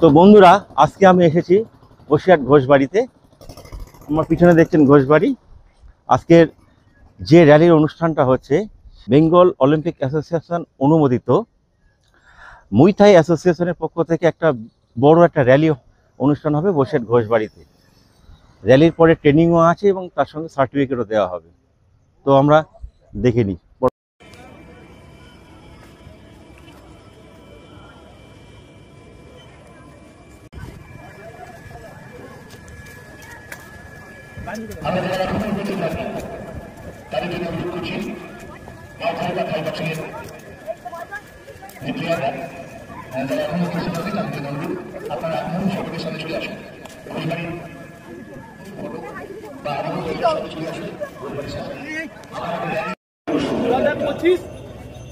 তো বন্ধুরা, আজকে আমি এসেছি বসিরহাট ঘোষবাড়িতে। আমার পিছনে দেখছেন ঘোষবাড়ি। আজকের যে র্যালির অনুষ্ঠানটা হচ্ছে বেঙ্গল অলিম্পিক অ্যাসোসিয়েশন অনুমোদিত মুই থাই অ্যাসোসিয়েশনের পক্ষ থেকে একটা বড় একটা র্যালি অনুষ্ঠান হবে বসিরহাট ঘোষবাড়িতে। র্যালির পরে ট্রেনিংও আছে এবং তার সঙ্গে সার্টিফিকেটও দেওয়া হবে। তো আমরা দেখে নিই।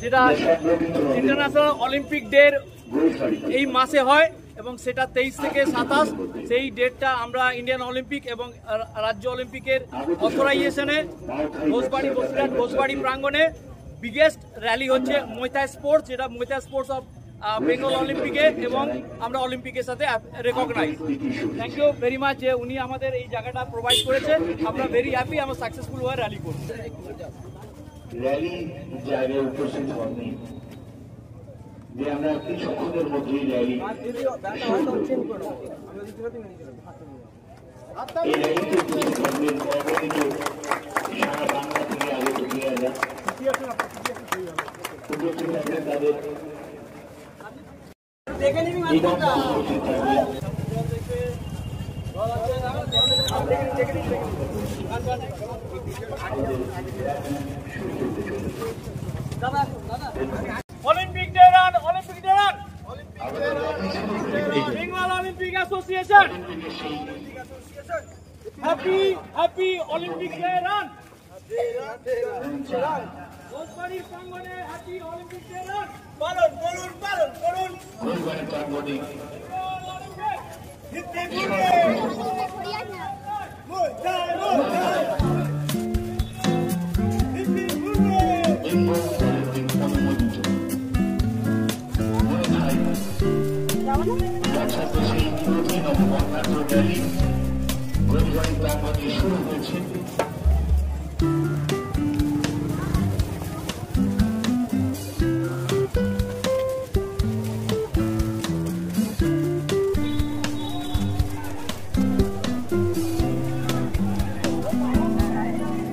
যেটা ইন্টারন্যাশনাল অলিম্পিক ডে এই মাসে হয় এবং সেটা 23 থেকে 27, সেই ডেটটা আমরা ইন্ডিয়ান অলিম্পিক এবং রাজ্য অলিম্পিকের অথরাইজেশনে ঘোষবাড়ি বসিরহাট ঘোষবাড়ি প্রাঙ্গণে বিগেস্ট র্যালি হচ্ছে মুই থাই স্পোর্টস, যেটা মুই থাই স্পোর্টস অফ বেঙ্গল অলিম্পিকে এবং আমরা অলিম্পিকের সাথে recognise. Thank you very much যে উনি আমাদের এই জায়গাটা প্রোভাইড করেছে। আমরা ভেরি হ্যাপি আমরা সাকসেসফুল হয়ে র্যালি করছি। র্যালি জায়গায় উপস্থিত হননি যে আমরা কিছুক্ষণের মধ্যেই র্যালি এই র্যালিতে উপস্থিত হবেন অবনীত সারা বাংলা থেকে আগত প্লেয়াররা উপস্থিত থাকবেন। তাদের উপস্থিত থাকবেন Olympic Day Run, Olympic Day Run, Bengal Olympic Association, happy Olympic Day Run, Ghoshbari প্রাঙ্গণে happy Olympic Day Run, বলুন ঘোষবাড়ি প্রাঙ্গণে শুরু হয়েছে।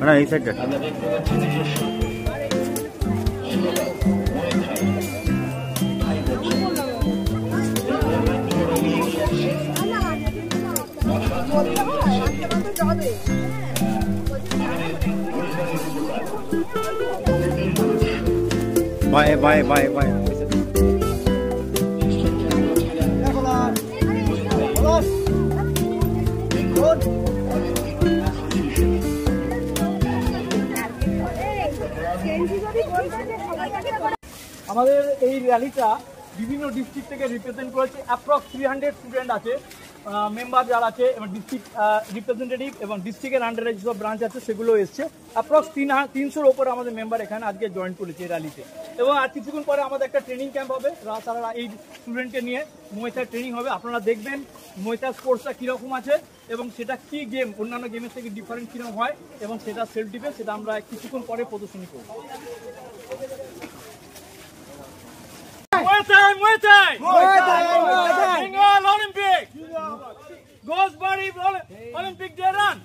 না এই সাইডটা আমরা দেখতে পাচ্ছি নিজস্ব বাই বাই বাই বাই আমাদের এই র্যালিটা বিভিন্ন ডিস্ট্রিক্ট থেকে রিপ্রেজেন্ট করেছে। অ্যাপ্রক্স 300 স্টুডেন্ট আছে, মেম্বার যারা আছে এবং ডিস্ট্রিক্ট রিপ্রেজেন্টেটিভ এবং ডিস্ট্রিক্টের আন্ডারে যেসব ব্রাঞ্চ আছে সেগুলো এসছে। অ্যাপ্রক্স 300-র ওপরে আমাদের মেম্বার এখানে আজকে জয়েন করেছে এই র্যালিতে। এবং আর কিছুক্ষণ পরে আমাদের একটা ট্রেনিং ক্যাম্প হবে, তারা এই স্টুডেন্টকে নিয়ে মুই থাই ট্রেনিং হবে। আপনারা দেখবেন মুই থাই স্পোর্টসটা কীরকম আছে এবং সেটা কী গেম অন্যান্য গেমের থেকে ডিফারেন্ট কীরকম হয় এবং সেটা সেলফ ডিফেন্স, সেটা আমরা কিছুক্ষণ পরে প্রদর্শনী করব। Muay Thai! Bengal Olympic! Ghosbari Olympic Day Run!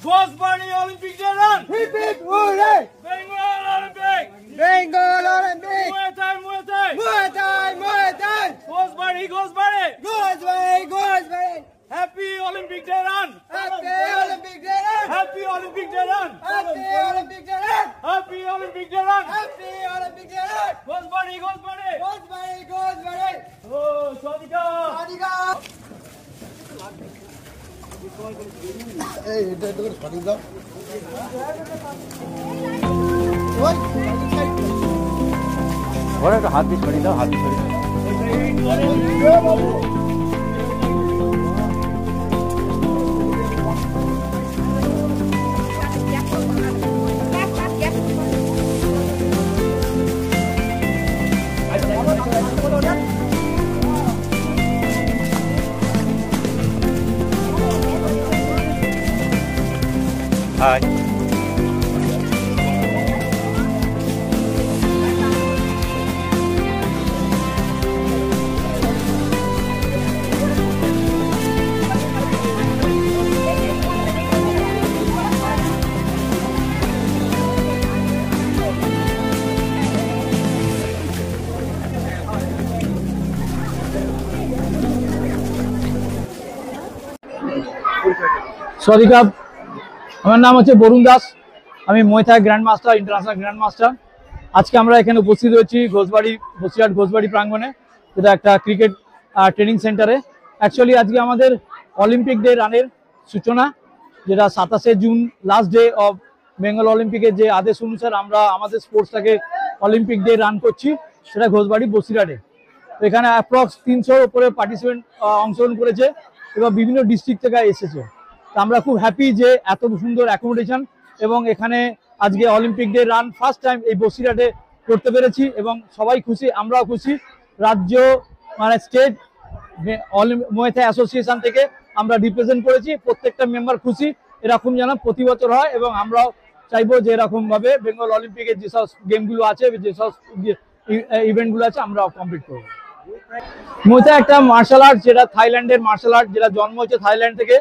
Ghosbari Olympic Day Run! Bengal Olympic! Muay Thai! Ghosbari! Happy Olympic Day Run! Happy Olympic Day Run! Happy Olympic Day Run! Ghosbari! Oh, Sadika! Hey, এটা করে সরিয়ে দাও। ওরা একটা হাত দিয়ে সরিয়ে দাও, হাত দিয়ে সরিয়ে দাও। হাই। সদিকাপ, আমার নাম হচ্ছে বরুণ দাস। আমি Muay grand master, international grand master. আজকে আমরা এখানে উপস্থিত হয়েছি বসিরহাট ঘোষবাড়ি প্রাঙ্গণে, যেটা একটা ক্রিকেট ট্রেনিং সেন্টারে। অ্যাকচুয়ালি আজকে আমাদের অলিম্পিক ডে রানের সূচনা, যেটা 27শে June last day of Bengal অলিম্পিকের যে আদেশ অনুসারে আমরা আমাদের স্পোর্টসটাকে অলিম্পিক ডে রান করছি, সেটা ঘোষবাড়ি বসিরহাটে। এখানে অ্যাপ্রক্স 300-র উপরে পার্টিসিপেন্ট অংশগ্রহণ করেছে এবং বিভিন্ন ডিস্ট্রিক্ট থেকে এসেছে। আমরা খুব হ্যাপি যে এত সুন্দর অ্যাকোমোডেশন এবং এখানে আজকে Olympic day run first time এই বসিরহাটে করতে পেরেছি এবং সবাই খুশি, আমরাও খুশি। রাজ্য মানে স্টেট মুয়াই থাই অ্যাসোসিয়েশন থেকে আমরা রিপ্রেজেন্ট করেছি, প্রত্যেকটা মেম্বার খুশি। এরকম যেন প্রতি বছর হয় এবং আমরাও চাইবো যে এরকমভাবে বেঙ্গল অলিম্পিকের যেসব গেমগুলো আছে, যেসব ইভেন্টগুলো আছে আমরাও কমপ্লিট করবো। মুয়াই থাই একটা মার্শাল আর্ট, যেটা থাইল্যান্ডের মার্শাল আর্ট, যেটা জন্ম হচ্ছে থাইল্যান্ড থেকে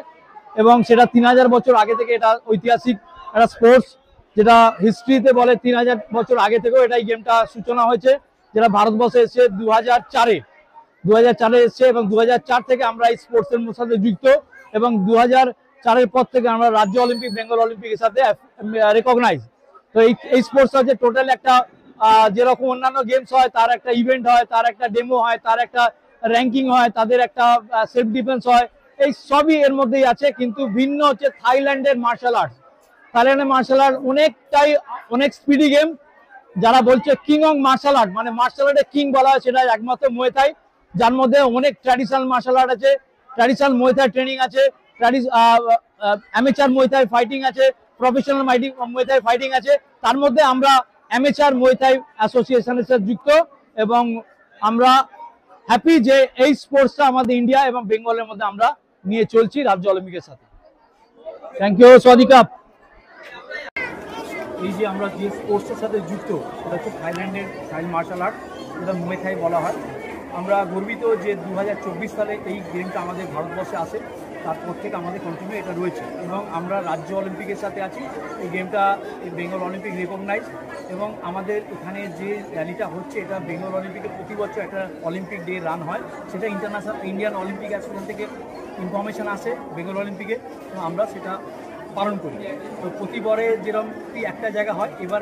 এবং সেটা 3000 বছর আগে থেকে এটা ঐতিহাসিক একটা স্পোর্টস, যেটা হিস্ট্রিতে বলে 3000 বছর আগে থেকেও এটা এই গেমটা সূচনা হয়েছে, যেটা ভারতবর্ষে এসেছে 2004-এ এসছে এবং 2004 থেকে আমরা এই স্পোর্টসের সাথে যুক্ত এবং 2004-এর পর থেকে আমরা রাজ্য অলিম্পিক, বেঙ্গল অলিম্পিকের সাথে রেকগনাইজ। তো এই স্পোর্টস হচ্ছে টোটাল একটা যেরকম অন্যান্য গেমস হয়, তার একটা ইভেন্ট হয়, তার একটা ডেমো হয়, তার একটা র্যাঙ্কিং হয়, তাদের একটা সেলফ ডিফেন্স হয়, এই সবই এর মধ্যেই আছে। কিন্তু ভিন্ন হচ্ছে থাইল্যান্ডের মার্শাল আর্ট। থাইল্যান্ডের মার্শাল আর্ট অনেক স্পিডি গেম, যারা বলছে কিং অফ মার্শাল আর্ট, মানে মার্শাল আর্টের কিং বলা হয় সেটা একমাত্র মুয়াই থাই, যার মধ্যে অনেক ট্র্যাডিশনাল মার্শাল আর্ট আছে, ট্র্যাডিশনাল মুয়াই থাই ট্রেনিং আছে, অ্যামেচার মুয়াই থাই ফাইটিং আছে, প্রফেশনাল মুয়াই থাই ফাইটিং আছে। তার মধ্যে আমরা অ্যামেচার মুয়াই থাই অ্যাসোসিয়েশনের সাথে যুক্ত এবং আমরা হ্যাপি যে এই স্পোর্টসটা আমাদের ইন্ডিয়া এবং বেঙ্গলের মধ্যে আমরা নিয়ে চলছি রাজ্য অলিম্পিকের সাথে। থ্যাংক ইউ সদিকাপ। এই যে আমরা যে স্পোর্টসের সাথে যুক্ত, সেটা হচ্ছে থাইল্যান্ডের মার্শাল আর্ট, যেটা মুয়াই থাই বলা হয়। আমরা গর্বিত যে 2024 সালে এই গেমটা আমাদের ভারতবর্ষে আসে, তারপর থেকে আমাদের কন্টিনিউ এটা রয়েছে এবং আমরা রাজ্য অলিম্পিকের সাথে আছি। এই গেমটা বেঙ্গল অলিম্পিক রেকগনাইজ এবং আমাদের এখানে যে র্যালিটা হচ্ছে, এটা বেঙ্গল অলিম্পিকে প্রতি বছর একটা অলিম্পিক ডে রান হয়, সেটা ইন্ডিয়ান অলিম্পিক অ্যাসোসিয়েশন থেকে ইনফরমেশান আসে বেঙ্গল অলিম্পিকে এবং আমরা সেটা পালন করি। তো প্রতিবারে যেরকম একটা জায়গা হয়, এবার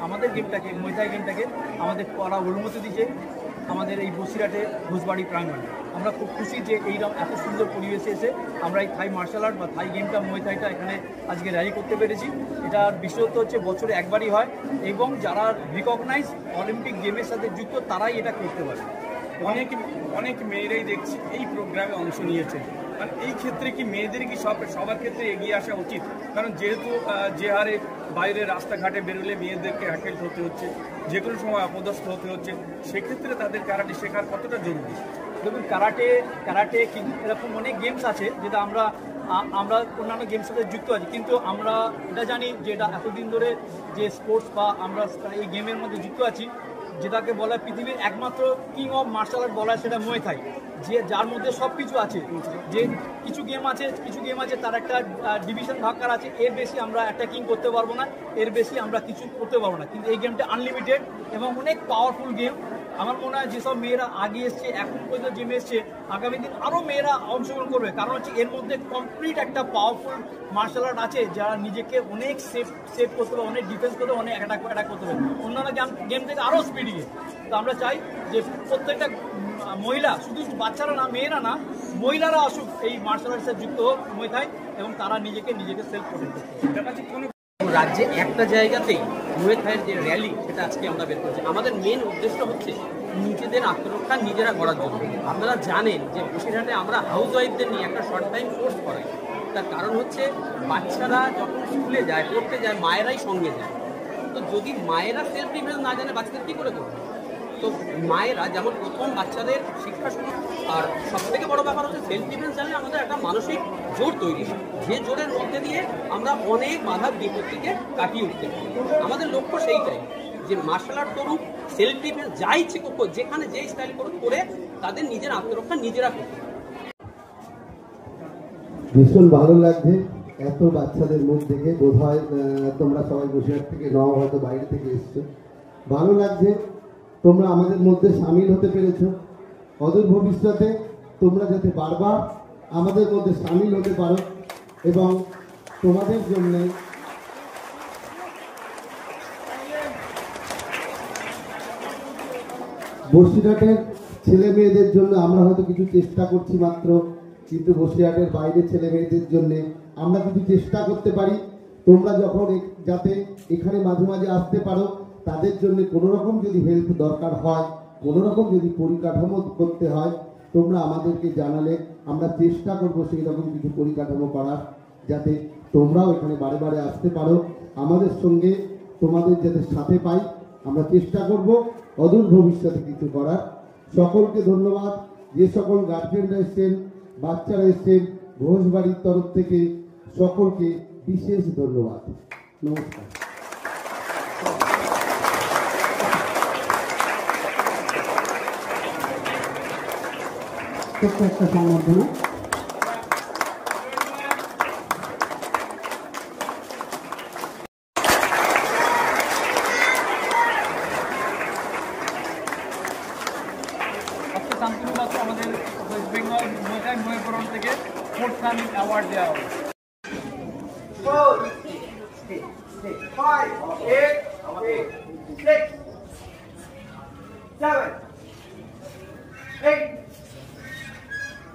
আমাদের গেমটাকে, মুয়াই থাই গেমটাকে আমাদের করা অনুমতি দিয়েছে আমাদের এই বসিরহাটে ঘোষবাড়ি প্রাঙ্গণে। আমরা খুব খুশি যে এইরকম এত সুন্দর পরিবেশে এসে আমরা এই থাই মার্শাল আর্ট বা থাই গেমটা, মুয়াই থাইটা এখানে আজকে র্যালি করতে পেরেছি। এটার বিশেষত্ব হচ্ছে বছরে একবারই হয় এবং যারা রিকগনাইজ অলিম্পিক গেমের সাথে যুক্ত তারাই এটা করতে পারে। অনেক মেয়েরাই দেখছি এই প্রোগ্রামে অংশ নিয়েছে। মানে এই ক্ষেত্রে কি মেয়েদের কি সবার ক্ষেত্রে এগিয়ে আসা উচিত? কারণ যেহেতু যে হারে বাইরে রাস্তাঘাটে বেরোলে মেয়েদেরকে হ্যাকেল হতে হচ্ছে, যে কোনো সময় অপদস্থ হতে হচ্ছে, সেক্ষেত্রে তাদের কারাটে শেখার কতটা জরুরি? দেখুন, কারাটে কিন্তু এরকম অনেক গেমস আছে যেটা আমরা অন্যান্য গেমস সাথে যুক্ত আছি, কিন্তু আমরা এটা জানি যে এটা এতদিন ধরে যে স্পোর্টস বা আমরা এই গেমের মধ্যে যুক্ত আছি, যেটাকে বলা হয় পৃথিবীর একমাত্র কিং অফ মার্শাল আর্ট বলা হয়, সেটা মুয়াই থাই, যার মধ্যে সব কিছু আছে। যে কিছু গেম আছে তার একটা ডিভিশন ভাগ করা আছে, এর বেশি আমরা অ্যাটাকিং করতে পারবো না, এর বেশি আমরা কিছু করতে পারবো না। কিন্তু এই গেমটা আনলিমিটেড এবং অনেক পাওয়ারফুল গেম। আমার মনে হয় যেসব মেয়েরা আগে এসছে, এখন পর্যন্ত জিমে এসছে, আগামী দিন আরও মেয়েরা অংশগ্রহণ করবে, কারণ হচ্ছে এর মধ্যে কমপ্লিট একটা পাওয়ারফুল মার্শাল আর্ট আছে, যারা নিজেকে অনেক সেভ করতে হবে, অনেক ডিফেন্স করতে হবে, অনেক অ্যাটাক করতে হবে, অন্যান্য গেম থেকে আরও স্পিডি গেম। তো আমরা চাই যে প্রত্যেকটা মহিলা, শুধু বাচ্চারা না, মেয়েরা না, মহিলারা আসুক এই মার্শাল আর্টের সাথে যুক্ত হোক মুয়াই থাই এবং তারা নিজেকে সেলফ প্রোটেক্ট করতে। রাজ্যে একটা জায়গাতেই মুয়াই থাইয়ের যে র্যালি, সেটা আজকে আমরা বের করছি। আমাদের মেন উদ্দেশ্য হচ্ছে নিজেদের আত্মরক্ষা নিজেরা করার জন্য। আপনারা জানেন যে বসিরহাটে আমরা হাউস ওয়াইফদের নিয়ে একটা শর্ট টাইম কোর্স করাই। তার কারণ হচ্ছে বাচ্চারা যখন স্কুলে যায়, পড়তে যায়, মায়েরাই সঙ্গে যায়। তো যদি মায়েরা সেলফ ডিফেন্স না জানে, বাচ্চাদের কী করে করবে? তো মায়েরা যেমন প্রথম বাচ্চাদের শিক্ষা শুরু, আর সব থেকে বড় ব্যাপার হচ্ছে সেলফ ডিফেন্স জানলে আমাদের একটা মানসিক জোর তৈরি হয়, যে জোরের মধ্যে দিয়ে আমরা অনেক বাধা বিপত্তিকে কাটিয়ে উঠতে পারি। আমাদের লক্ষ্য সেইটাই যে মার্শাল আর্ট করুক, সেলফ ডিফেন্স যা ইচ্ছে করুক, যেখানে যে স্টাইল করুক, করে তাদের নিজের আত্মরক্ষা নিজেরা করুক। ভীষণ ভালো লাগছে এত বাচ্চাদের মুখ দেখে। বোধ হয় তোমরা সবাই বসিরহাট থেকে নাও, হয়তো বাইরে থেকে এসছো। ভালো লাগছে তোমরা আমাদের মধ্যে সামিল হতে পেরেছো। অদূর ভবিষ্যতে তোমরা যাতে বারবার আমাদের মধ্যে সামিল হতে পারো এবং তোমাদের জন্য বসিরহাটের ছেলে মেয়েদের জন্য আমরা হয়তো কিছু চেষ্টা করছি মাত্র, কিন্তু বসিরহাটের বাইরে ছেলে মেয়েদের জন্য আমরা কিছু চেষ্টা করতে পারি। তোমরা যখন যাতে এখানে মাঝে মাঝে আসতে পারো, তাদের জন্য কোনো রকম যদি হেল্প দরকার হয়, কোনো রকম যদি পরিকাঠামো করতে হয়, তোমরা আমাদেরকে জানালে আমরা চেষ্টা করব সেই রকম কিছু পরিকাঠামো করার, যাতে তোমরাও এখানে বারে বারে আসতে পারো। আমাদের সঙ্গে তোমাদের যাতে সাথে পাই, আমরা চেষ্টা করব অদূর ভবিষ্যতে কিছু করার। সকলকে ধন্যবাদ। যে সকল গার্জেনরা এসছেন, বাচ্চারা এসছেন, ঘোষবাড়ির তরফ থেকে সকলকে বিশেষ ধন্যবাদ। নমস্কার। একটা সংবর্ধনা। শান্তনু মাত্র আমাদের ওয়েস্ট বেঙ্গল মহিলা থেকে 4th টাইম অ্যাওয়ার্ড দেওয়া হবে। 4, 5, 8, 6, 7, 8,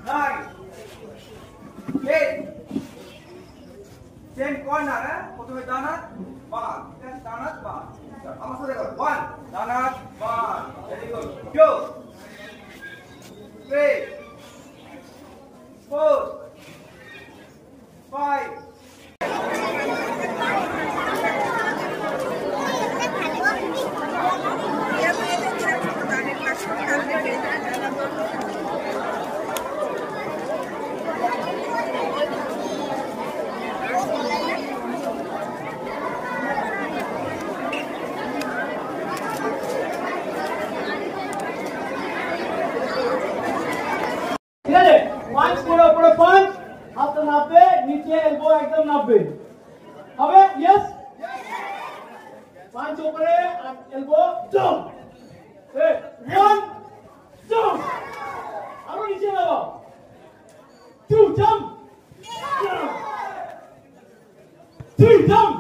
9, 8, 10 কর্নার। প্রথমে ডানাত বাঁ, ডানাত বাঁ। আমার সাথে করো। 1 ডানাত বাঁ, ভেরি গুড। 2 3 4 5 ঠিক আছে, পাঁচ করে উপরে পাঁচ, হাতটা নামবে, নিচে এলবো একদম নামবে হবে। ইয়েস, পাঁচ উপরে আর এলবো জাম্প। 1 জাম্প, আরো নিচে নাও। 2 জাম্প, 3 জাম্প।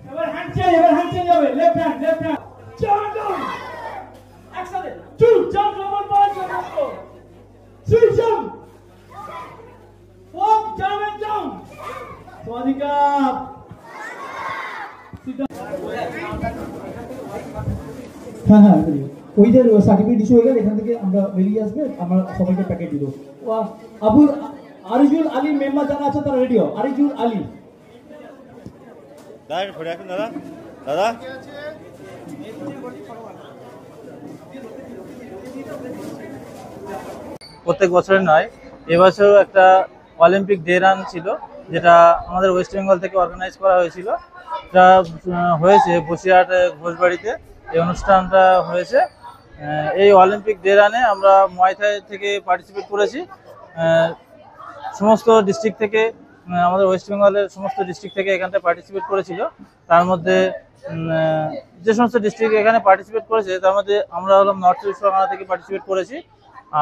এবার হ্যান্ড চেঞ্জ হবে। লেফট হ্যান্ড জাম্প ডাউন একসাথে। 2 jump over 5 jump. 3 jump, 4 jump and down. Sonika হ্যাঁ হ্যাঁ, ওইদের সার্টিফিকেট ইস্যু হয়ে গেলে এখান থেকে আমরা বেরিয়ে আসবে, আমরা সবাইকে প্যাকেট দিব। আবুল আরিজুল আলী মেম্বার যারা আছে তারা রেডি হও। আরিজুল আলী দাদা ঘুরে আসুন। দাদা দাদা প্রত্যেক বছরের নয়, এবছর একটা অলিম্পিক ডে রান ছিল, যেটা আমাদের ওয়েস্ট বেঙ্গল থেকে অর্গানাইজ করা হয়েছিল। এটা হয়েছে বসিরহাট ঘোষবাড়িতে। এই অনুষ্ঠানটা হয়েছে। এই অলিম্পিক ডে রানে আমরা মুয়াই থেকে পার্টিসিপেট করেছি। সমস্ত ডিস্ট্রিক্ট থেকে, আমাদের ওয়েস্ট বেঙ্গলের সমস্ত ডিস্ট্রিক্ট থেকে এখানটায় পার্টিসিপেট করেছিল। তার মধ্যে যে সমস্ত ডিস্ট্রিক্ট এখানে পার্টিসিপেট করেছে তার মধ্যে আমরা হলাম নর্থ চব্বিশ পরগনা থেকে পার্টিসিপেট করেছি।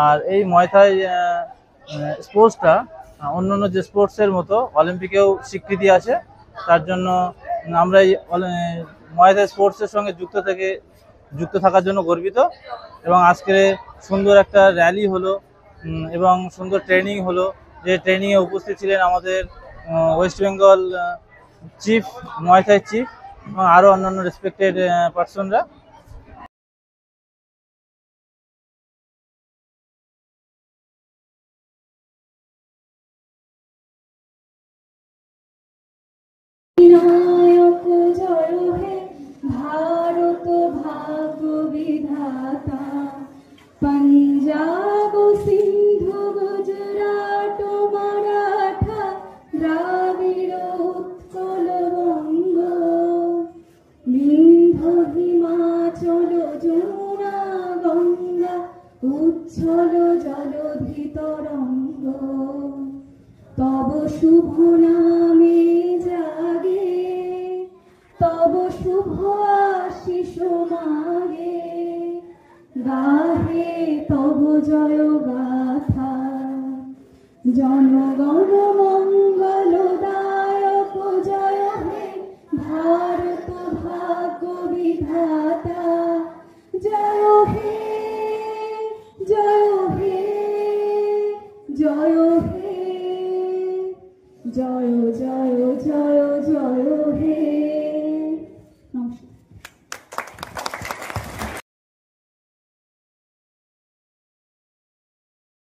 আর এই মুয়াই থাই স্পোর্টসটা অন্যান্য যে স্পোর্টসের মতো অলিম্পিকেও স্বীকৃতি আছে। তার জন্য আমরা এই মুয়াই থাই স্পোর্টসের সঙ্গে যুক্ত থাকার জন্য গর্বিত। এবং আজকে সুন্দর একটা র্যালি হলো এবং সুন্দর ট্রেনিং হলো, যে ট্রেনিংয়ে উপস্থিত ছিলেন আমাদের ওয়েস্ট বেঙ্গল চিফ, মুয়াই থাই চিফ এবং আরও অন্যান্য রেসপেক্টেড পার্সনরা। বিনায়ক জয় হে ভারত ভাগ্য বিধাতা पंजाब सिंधु गुजरात मराठा द्राविड़ उत्कल बंग विंध्य हिमाचल যমুনা गंगा उच्छल जलधि तरंग तब शुभ नामे जागे तब शुभ आशीष मागे गाहे तब जय गाथा जनगण मंगलदायक जय हे भारत भाग्य विधाता।